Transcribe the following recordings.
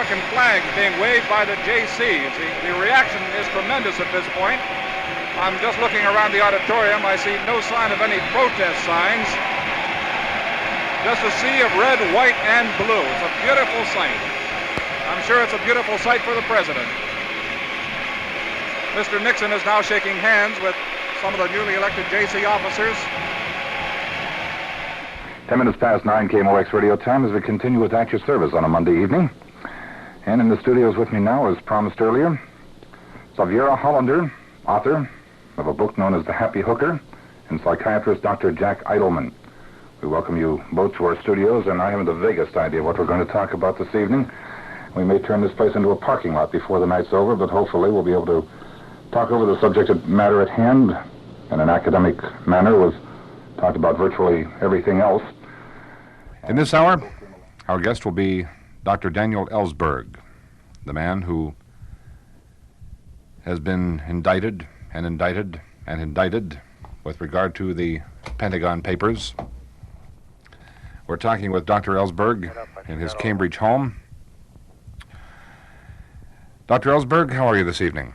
American flags being waved by the JCs. The reaction is tremendous at this point. I'm just looking around the auditorium. I see no sign of any protest signs. Just a sea of red, white, and blue. It's a beautiful sight. I'm sure it's a beautiful sight for the president. Mr. Nixon is now shaking hands with some of the newly elected JC officers. 10 minutes past 9 KMOX radio time as we continue with At Your Service on a Monday evening. And in the studios with me now, as promised earlier, Xaviera Hollander, author of a book known as The Happy Hooker, and psychiatrist Dr. Jack Eidelman. We welcome you both to our studios, and I haven't the vaguest idea what we're going to talk about this evening. We may turn this place into a parking lot before the night's over, but hopefully we'll be able to talk over the subject matter at hand in an academic manner. We've talked about virtually everything else. In this hour, our guest will be Dr. Daniel Ellsberg, the man who has been indicted and indicted and indicted with regard to the Pentagon Papers. We're talking with Dr. Ellsberg in his Cambridge home. Dr. Ellsberg, how are you this evening?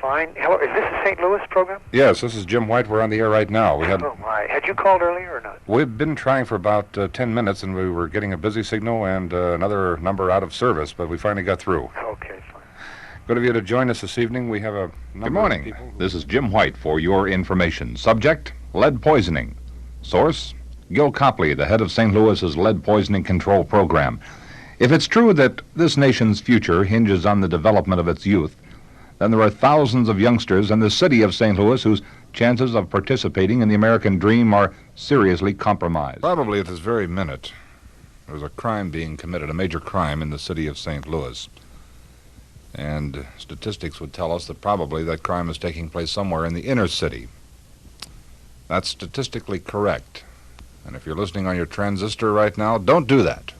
Fine. Hello, is this a St. Louis program? Yes, this is Jim White. We're on the air right now. Oh, my. Had you called earlier or not? We've been trying for about 10 minutes, and we were getting a busy signal and another number out of service, but we finally got through. Okay, fine. Good of you to join us this evening. We have a number Good morning. of people. This is Jim White for your information. Subject, lead poisoning. Source, Gil Copley, the head of St. Louis's lead poisoning control program. If it's true that this nation's future hinges on the development of its youth, then there are thousands of youngsters in the city of St. Louis whose chances of participating in the American dream are seriously compromised. Probably at this very minute, there's a crime being committed, a major crime in the city of St. Louis. And statistics would tell us that probably that crime is taking place somewhere in the inner city. That's statistically correct. And if you're listening on your transistor right now, don't do that.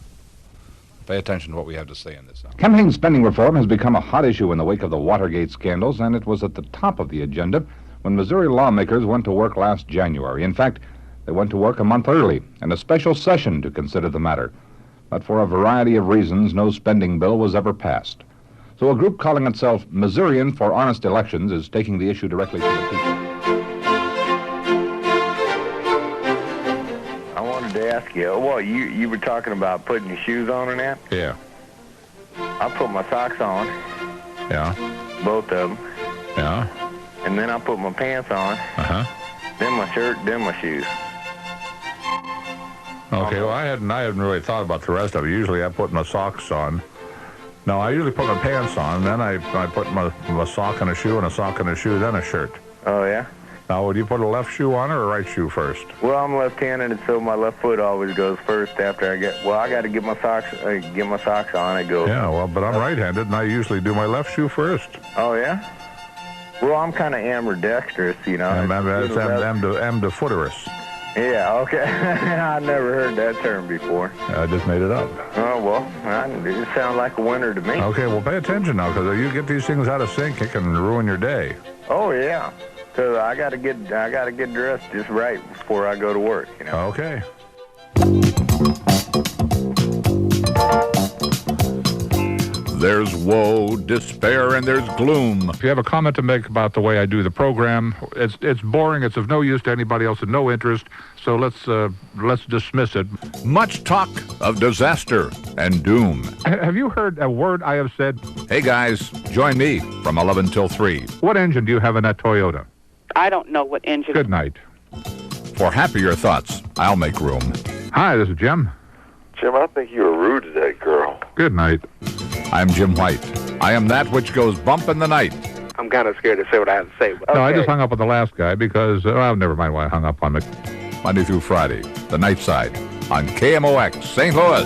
Pay attention to what we have to say in this hour. Campaign spending reform has become a hot issue in the wake of the Watergate scandals, and it was at the top of the agenda when Missouri lawmakers went to work last January. In fact, they went to work a month early in a special session to consider the matter. But for a variety of reasons, no spending bill was ever passed. So a group calling itself Missourian for Honest Elections is taking the issue directly to the people. To ask you, well, you were talking about putting your shoes on and that? Yeah. I put my socks on, Yeah. both of them, Yeah. and then I put my pants on, Uh-huh. then my shirt, then my shoes. Okay, well, I hadn't really thought about the rest of it. Usually I put my socks on. No, I usually put my pants on, then I put my sock and a shoe, and a sock and a shoe, then a shirt. Oh, yeah? Now, would you put a left shoe on or a right shoe first? Well, I'm left-handed, and so my left foot always goes first after I got to get my socks on. It goes. Yeah, well, but I'm right-handed, and I usually do my left shoe first. Oh, yeah? Well, I'm kind of ambidextrous, you know. Ambidextrous. Yeah, okay. I never heard that term before. I just made it up. Oh, well, it sounds like a winner to me. Okay, well, pay attention now, because if you get these things out of sync, it can ruin your day. Oh, yeah. Because I gotta get dressed just right before I go to work, you know. Okay. There's woe, despair, and there's gloom. If you have a comment to make about the way I do the program, it's boring, it's of no use to anybody else, and no interest, so let's dismiss it. Much talk of disaster and doom. Have you heard a word I have said? Hey, guys, join me from 11 till 3. What engine do you have in that Toyota? I don't know what engine. Good night. For happier thoughts, I'll make room. Hi, this is Jim. Jim, I think you were rude to that girl. Good night. I'm Jim White. I am that which goes bump in the night. I'm kind of scared to say what I have to say. No, I just hung up with the last guy because, never mind why I hung up on it. Monday through Friday, the night side, on KMOX, St. Louis.